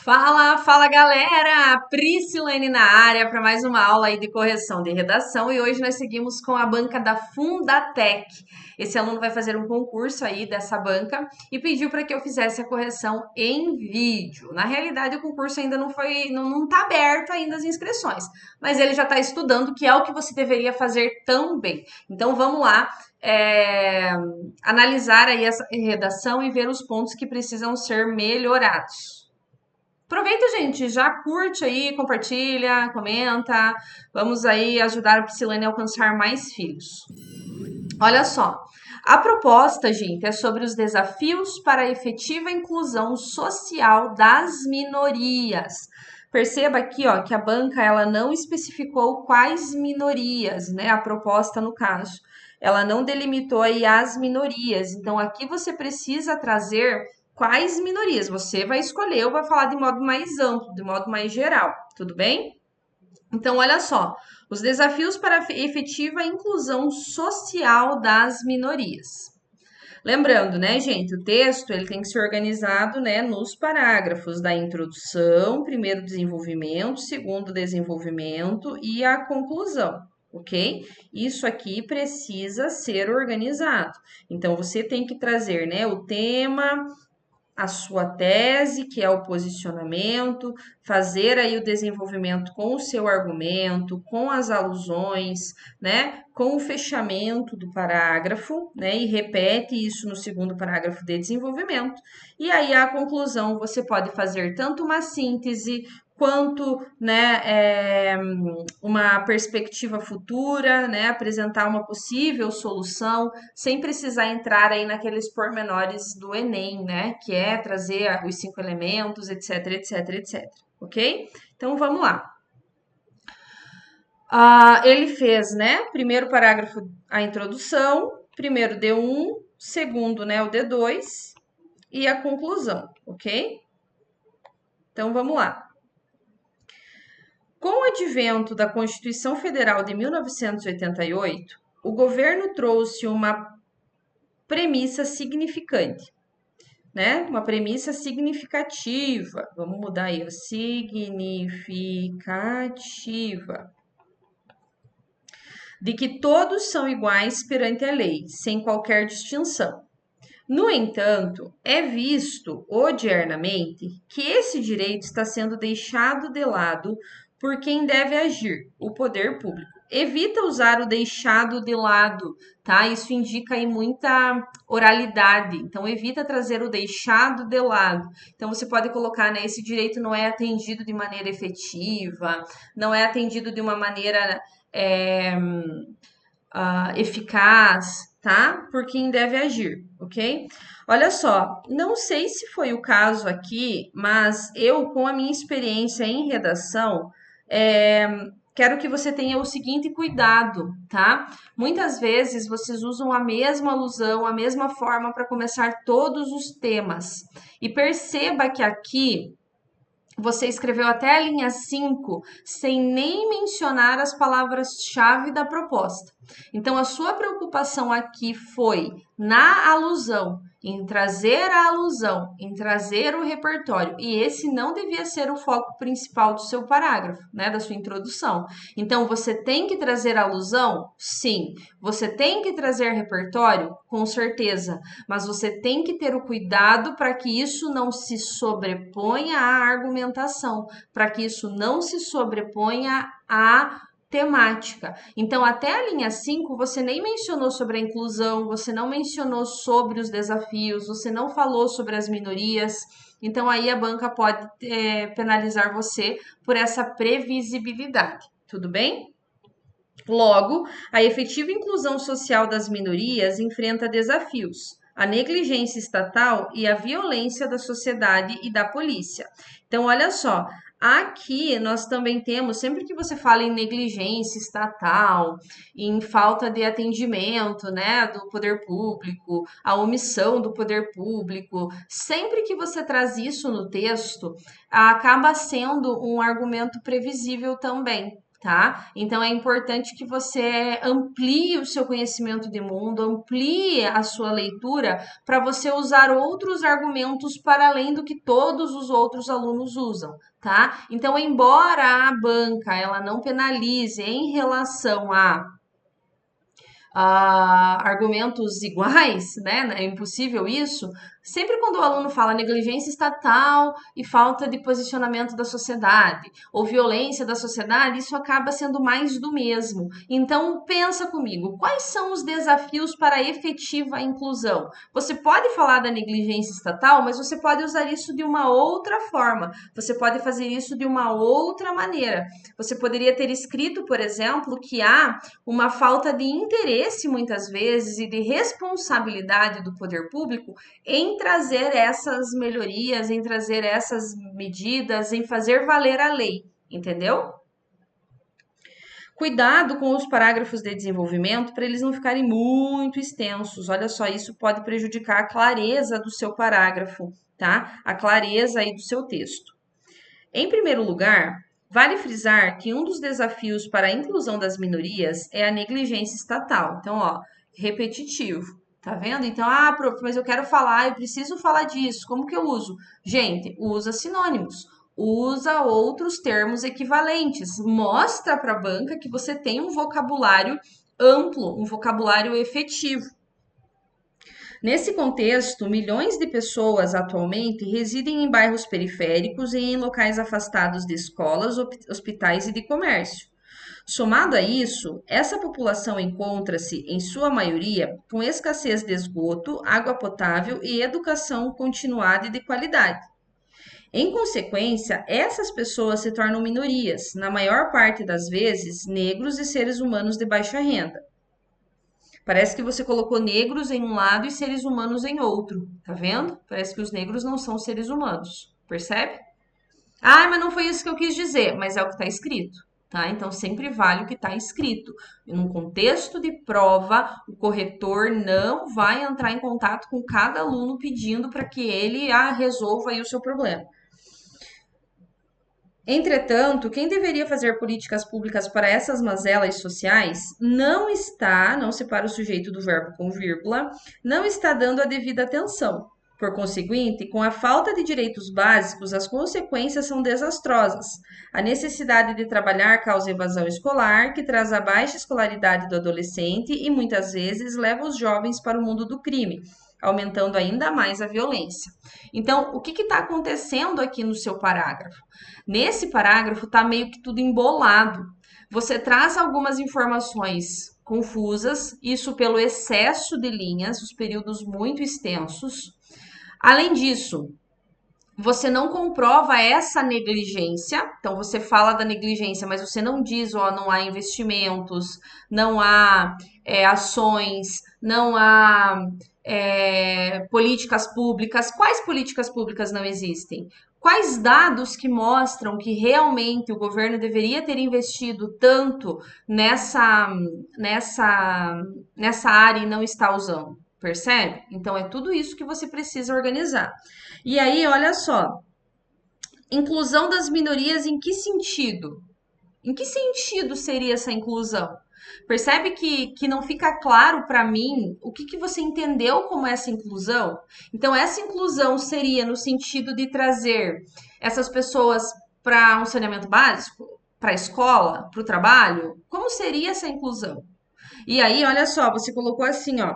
Fala, fala galera! Priscilane na área para mais uma aula aí de correção de redação e hoje nós seguimos com a banca da Fundatec. Esse aluno vai fazer um concurso aí dessa banca e pediu para que eu fizesse a correção em vídeo. Na realidade, o concurso ainda não tá aberto ainda as inscrições, mas ele já está estudando, que é o que você deveria fazer também. Então vamos lá. Analisar aí essa redação e ver os pontos que precisam ser melhorados. Aproveita, gente, já curte aí, compartilha, comenta. Vamos aí ajudar a Priscilane a alcançar mais filhos. Olha só, a proposta, gente, é sobre os desafios para a efetiva inclusão social das minorias. Perceba aqui, ó, que a banca ela não especificou quais minorias, né? A proposta no caso, ela não delimitou aí as minorias. Então aqui você precisa trazer quais minorias. Você vai escolher ou vai falar de modo mais amplo, de modo mais geral, tudo bem? Então, olha só, os desafios para a efetiva inclusão social das minorias. Lembrando, né, gente, o texto ele tem que ser organizado, né, nos parágrafos da introdução, primeiro desenvolvimento, segundo desenvolvimento e a conclusão, ok? Isso aqui precisa ser organizado. Então, você tem que trazer, né, o tema, a sua tese, que é o posicionamento, fazer aí o desenvolvimento com o seu argumento, com as alusões, né, com o fechamento do parágrafo, né, e repete isso no segundo parágrafo de desenvolvimento. E aí a conclusão você pode fazer tanto uma síntese quanto, né, uma perspectiva futura, né, apresentar uma possível solução, sem precisar entrar aí naqueles pormenores do Enem, né, que é trazer os 5 elementos, etc, etc, etc, ok? Então, vamos lá. Ele fez, né, primeiro parágrafo, a introdução, primeiro D1, segundo, né, o D2 e a conclusão, ok? Então, vamos lá. Com o advento da Constituição Federal de 1988, o governo trouxe uma premissa significante, né? Uma premissa significativa. Vamos mudar aí, significativa. De que todos são iguais perante a lei, sem qualquer distinção. No entanto, é visto odiernamente que esse direito está sendo deixado de lado por quem deve agir, o poder público. Evita usar o deixado de lado, tá? Isso indica aí muita oralidade. Então, evita trazer o deixado de lado. Então, você pode colocar, né? Esse direito não é atendido de maneira efetiva, não é atendido de uma maneira eficaz, tá? Por quem deve agir, ok? Olha só, não sei se foi o caso aqui, mas eu, com a minha experiência em redação, é, quero que você tenha o seguinte cuidado, tá? Muitas vezes vocês usam a mesma alusão, a mesma forma para começar todos os temas. E perceba que aqui você escreveu até a linha 5 sem nem mencionar as palavras-chave da proposta. Então, a sua preocupação aqui foi na alusão, em trazer a alusão, em trazer o repertório. E esse não devia ser o foco principal do seu parágrafo, né, da sua introdução. Então, você tem que trazer alusão? Sim. Você tem que trazer repertório? Com certeza. Mas você tem que ter o cuidado para que isso não se sobreponha à argumentação, para que isso não se sobreponha à temática. Então, até a linha 5, você nem mencionou sobre a inclusão, você não mencionou sobre os desafios, você não falou sobre as minorias. Então, aí a banca pode penalizar você por essa previsibilidade. Tudo bem? Logo, a efetiva inclusão social das minorias enfrenta desafios, a negligência estatal e a violência da sociedade e da polícia. Então, olha só, aqui nós também temos, sempre que você fala em negligência estatal, em falta de atendimento, né, do poder público, a omissão do poder público, sempre que você traz isso no texto, acaba sendo um argumento previsível também. tá? Então é importante que você amplie o seu conhecimento de mundo, amplie a sua leitura para você usar outros argumentos para além do que todos os outros alunos usam, tá? Então, embora a banca ela não penalize em relação a argumentos iguais, né? É impossível isso. Sempre quando o aluno fala negligência estatal e falta de posicionamento da sociedade ou violência da sociedade, isso acaba sendo mais do mesmo. Então, pensa comigo, quais são os desafios para a efetiva inclusão? Você pode falar da negligência estatal, mas você pode usar isso de uma outra forma. Você pode fazer isso de uma outra maneira. Você poderia ter escrito, por exemplo, que há uma falta de interesse, muitas vezes, e de responsabilidade do poder público em trazer essas melhorias, em trazer essas medidas, em fazer valer a lei, entendeu? Cuidado com os parágrafos de desenvolvimento para eles não ficarem muito extensos. Olha só, isso pode prejudicar a clareza do seu parágrafo, tá? A clareza aí do seu texto. Em primeiro lugar, vale frisar que um dos desafios para a inclusão das minorias é a negligência estatal. Então, ó, repetitivo, tá vendo? Então, prof, mas eu quero falar, eu preciso falar disso. Como que eu uso? Gente, usa sinônimos. Usa outros termos equivalentes. Mostra para a banca que você tem um vocabulário amplo, um vocabulário efetivo. Nesse contexto, milhões de pessoas atualmente residem em bairros periféricos e em locais afastados de escolas, hospitais e de comércio. Somado a isso, essa população encontra-se, em sua maioria, com escassez de esgoto, água potável e educação continuada e de qualidade. Em consequência, essas pessoas se tornam minorias, na maior parte das vezes, negros e seres humanos de baixa renda. Parece que você colocou negros em um lado e seres humanos em outro, tá vendo? Parece que os negros não são seres humanos, percebe? Mas não foi isso que eu quis dizer, mas é o que está escrito, tá? Então sempre vale o que está escrito. Num contexto de prova, o corretor não vai entrar em contato com cada aluno pedindo para que ele resolva aí o seu problema. Entretanto, quem deveria fazer políticas públicas para essas mazelas sociais não separa o sujeito do verbo com vírgula, não está dando a devida atenção. Por conseguinte, com a falta de direitos básicos, as consequências são desastrosas. A necessidade de trabalhar causa evasão escolar, que traz a baixa escolaridade do adolescente e muitas vezes leva os jovens para o mundo do crime, aumentando ainda mais a violência. Então, o que está acontecendo aqui no seu parágrafo? Nesse parágrafo está meio que tudo embolado. Você traz algumas informações confusas, isso pelo excesso de linhas, os períodos muito extensos. Além disso, você não comprova essa negligência, então você fala da negligência, mas você não diz, não há investimentos, não há ações, não há políticas públicas. Quais políticas públicas não existem? Quais dados que mostram que realmente o governo deveria ter investido tanto nessa área e não está usando? Percebe? Então é tudo isso que você precisa organizar. E aí, olha só, inclusão das minorias em que sentido? Em que sentido seria essa inclusão? Percebe que não fica claro para mim o que você entendeu como essa inclusão? Então, essa inclusão seria no sentido de trazer essas pessoas para um saneamento básico, para a escola, para o trabalho? Como seria essa inclusão? E aí, olha só, você colocou assim, ó,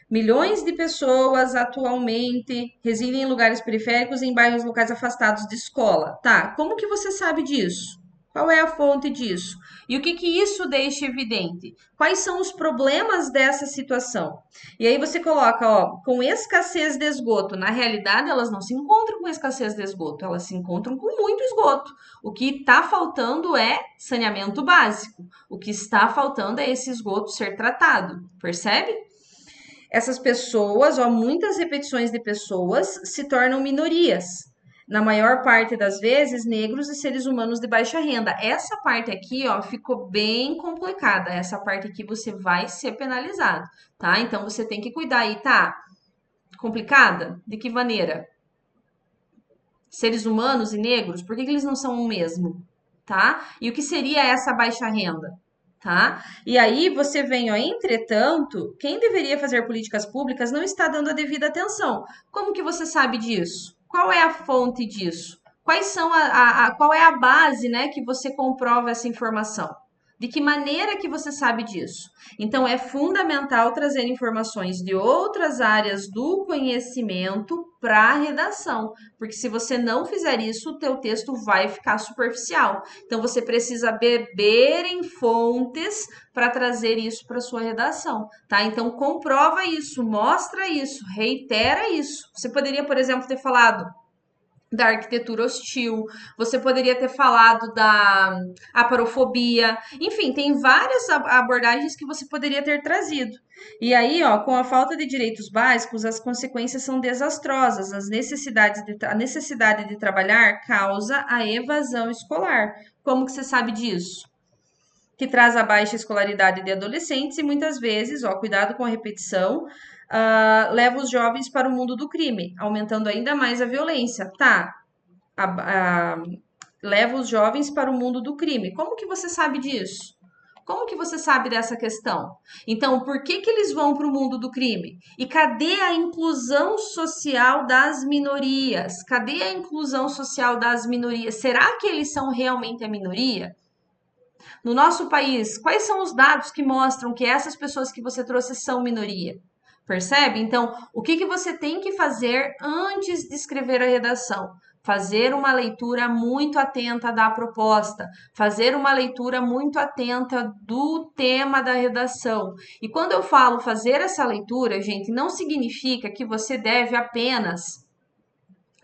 milhões de pessoas atualmente residem em lugares periféricos e em bairros locais afastados de escola. Tá, como que você sabe disso? Qual é a fonte disso? E o que isso deixa evidente? Quais são os problemas dessa situação? E aí você coloca, ó, com escassez de esgoto. Na realidade, elas não se encontram com escassez de esgoto, elas se encontram com muito esgoto. O que está faltando é saneamento básico. O que está faltando é esse esgoto ser tratado, percebe? Essas pessoas, ó, muitas repetições de pessoas se tornam minorias. Na maior parte das vezes, negros e seres humanos de baixa renda. Essa parte aqui, ó, ficou bem complicada. Essa parte aqui você vai ser penalizado, tá? Então você tem que cuidar aí, tá? Complicada? De que maneira? Seres humanos e negros, por que eles não são o mesmo? tá? E o que seria essa baixa renda? Tá? E aí você vem, ó, entretanto, quem deveria fazer políticas públicas não está dando a devida atenção. Como que você sabe disso? Qual é a fonte disso? Quais são qual é a base, né, que você comprova essa informação? De que maneira que você sabe disso? Então, é fundamental trazer informações de outras áreas do conhecimento para a redação, porque se você não fizer isso, o teu texto vai ficar superficial. Então, você precisa beber em fontes para trazer isso para sua redação, tá? Então, comprova isso, mostra isso, reitera isso. Você poderia, por exemplo, ter falado da arquitetura hostil, você poderia ter falado da aparofobia, enfim, tem várias abordagens que você poderia ter trazido. E aí, ó, com a falta de direitos básicos, as consequências são desastrosas. A necessidade de trabalhar causa a evasão escolar. Como que você sabe disso? Que traz a baixa escolaridade de adolescentes e muitas vezes, ó, cuidado com a repetição, leva os jovens para o mundo do crime, aumentando ainda mais a violência. Tá, leva os jovens para o mundo do crime. Como que você sabe disso? Como que você sabe dessa questão? Então, por que que eles vão para o mundo do crime? E cadê a inclusão social das minorias? Cadê a inclusão social das minorias? Será que eles são realmente a minoria? No nosso país, quais são os dados que mostram que essas pessoas que você trouxe são minoria? Percebe? Então, o que que você tem que fazer antes de escrever a redação? Fazer uma leitura muito atenta da proposta, fazer uma leitura muito atenta do tema da redação. E quando eu falo fazer essa leitura, gente, não significa que você deve apenas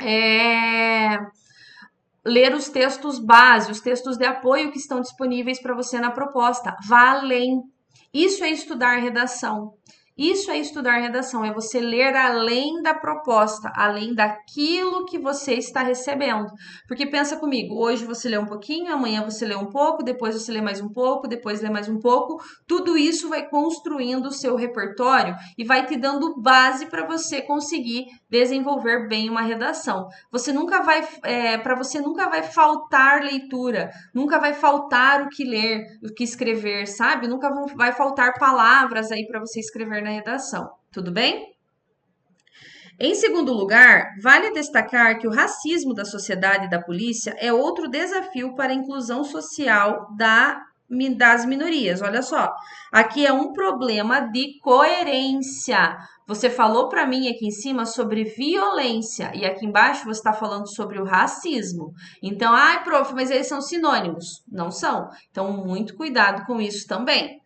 é, ler os textos base, os textos de apoio que estão disponíveis para você na proposta. Vá além. Isso é estudar redação. Isso é estudar redação, é você ler além da proposta, além daquilo que você está recebendo. Porque pensa comigo, hoje você lê um pouquinho, amanhã você lê um pouco, depois você lê mais um pouco, depois lê mais um pouco. Tudo isso vai construindo o seu repertório e vai te dando base para você conseguir desenvolver bem uma redação. Você nunca vai, para você nunca vai faltar leitura, nunca vai faltar o que ler, o que escrever, sabe? Nunca vai faltar palavras aí para você escrever na redação. Tudo bem? Em segundo lugar, vale destacar que o racismo da sociedade e da polícia é outro desafio para a inclusão social das minorias. Olha só, aqui é um problema de coerência. Você falou para mim aqui em cima sobre violência e aqui embaixo você está falando sobre o racismo. Então, ai, prof, mas eles são sinônimos. Não são. Então, muito cuidado com isso também.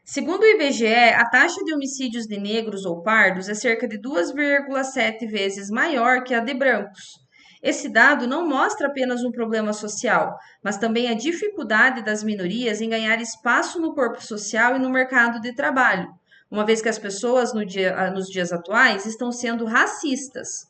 Segundo o IBGE, a taxa de homicídios de negros ou pardos é cerca de 2,7 vezes maior que a de brancos. Esse dado não mostra apenas um problema social, mas também a dificuldade das minorias em ganhar espaço no corpo social e no mercado de trabalho, uma vez que as pessoas nos dias atuais estão sendo racistas.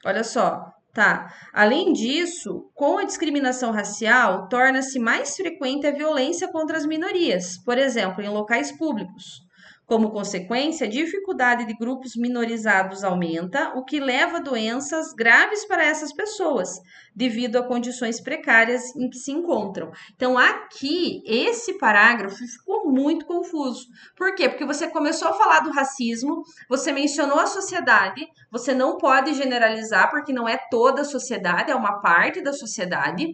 Olha só, tá? Além disso, com a discriminação racial, torna-se mais frequente a violência contra as minorias, por exemplo, em locais públicos. Como consequência, a dificuldade de grupos minorizados aumenta, o que leva a doenças graves para essas pessoas, devido a condições precárias em que se encontram. Então, aqui, esse parágrafo ficou muito confuso. Por quê? Porque você começou a falar do racismo, você mencionou a sociedade, você não pode generalizar, porque não é toda a sociedade, é uma parte da sociedade.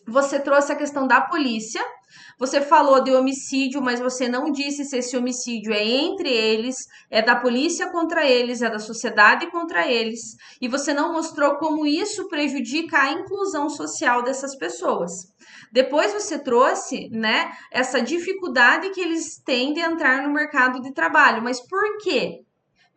Você trouxe a questão da polícia, você falou de homicídio, mas você não disse se esse homicídio é entre eles, é da polícia contra eles, é da sociedade contra eles, e você não mostrou como isso prejudica a inclusão social dessas pessoas. Depois você trouxe, né, essa dificuldade que eles têm de entrar no mercado de trabalho, mas por quê?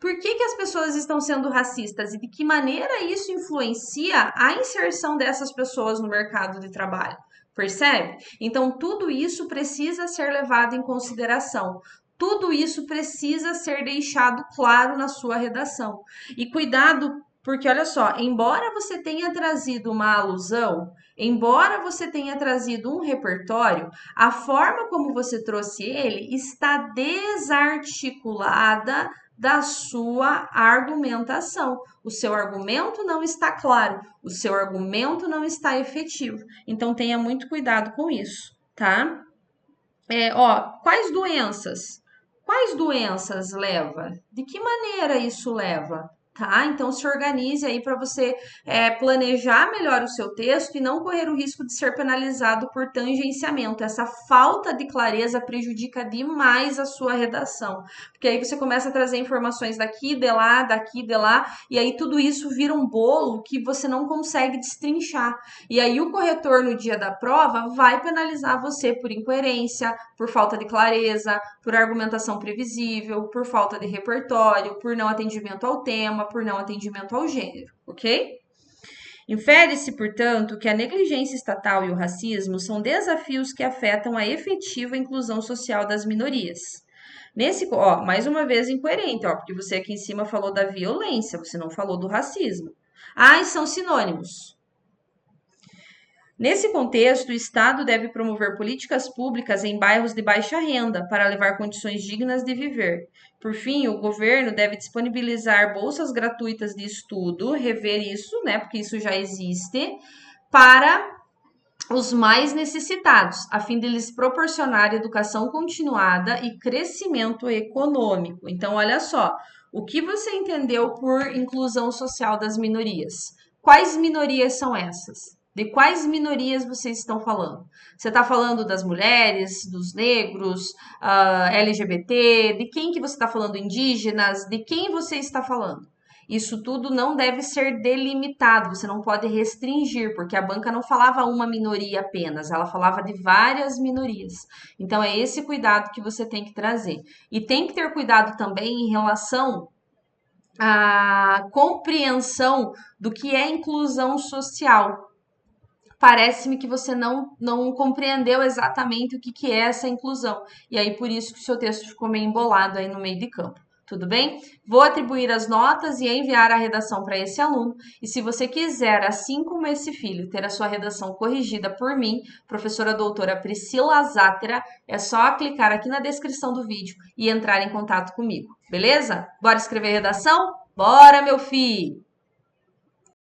Por que as pessoas estão sendo racistas e de que maneira isso influencia a inserção dessas pessoas no mercado de trabalho? Percebe? Então, tudo isso precisa ser levado em consideração. Tudo isso precisa ser deixado claro na sua redação. E cuidado, porque olha só, embora você tenha trazido uma alusão, embora você tenha trazido um repertório, a forma como você trouxe ele está desarticulada da sua argumentação. O seu argumento não está claro, o seu argumento não está efetivo. Então tenha muito cuidado com isso, tá? Quais doenças? Quais doenças leva? De que maneira isso leva? Tá? Então se organize aí para você planejar melhor o seu texto e não correr o risco de ser penalizado por tangenciamento. Essa falta de clareza prejudica demais a sua redação, porque aí você começa a trazer informações daqui, de lá, e aí tudo isso vira um bolo que você não consegue destrinchar. E aí o corretor no dia da prova vai penalizar você por incoerência, por falta de clareza, por argumentação previsível, por falta de repertório, por não atendimento ao tema, por não atendimento ao gênero, ok? Infere-se, portanto, que a negligência estatal e o racismo são desafios que afetam a efetiva inclusão social das minorias. Mais uma vez incoerente, porque você aqui em cima falou da violência, você não falou do racismo. E são sinônimos. Nesse contexto, o Estado deve promover políticas públicas em bairros de baixa renda para levar condições dignas de viver. Por fim, o governo deve disponibilizar bolsas gratuitas de estudo, rever isso, né, porque isso já existe, para os mais necessitados, a fim de lhes proporcionar educação continuada e crescimento econômico. Então, olha só, o que você entendeu por inclusão social das minorias? Quais minorias são essas? De quais minorias vocês estão falando? Você está falando das mulheres, dos negros, LGBT? De quem que você está falando? Indígenas? De quem você está falando? Isso tudo não deve ser delimitado, você não pode restringir, porque a banca não falava uma minoria apenas, ela falava de várias minorias. Então é esse cuidado que você tem que trazer. E tem que ter cuidado também em relação à compreensão do que é inclusão social. Parece-me que você não compreendeu exatamente o que é essa inclusão. E aí, por isso que o seu texto ficou meio embolado aí no meio de campo. Tudo bem? Vou atribuir as notas e enviar a redação para esse aluno. E se você quiser, assim como esse filho, ter a sua redação corrigida por mim, professora doutora Priscila Zátera, é só clicar aqui na descrição do vídeo e entrar em contato comigo. Beleza? Bora escrever redação? Bora, meu filho!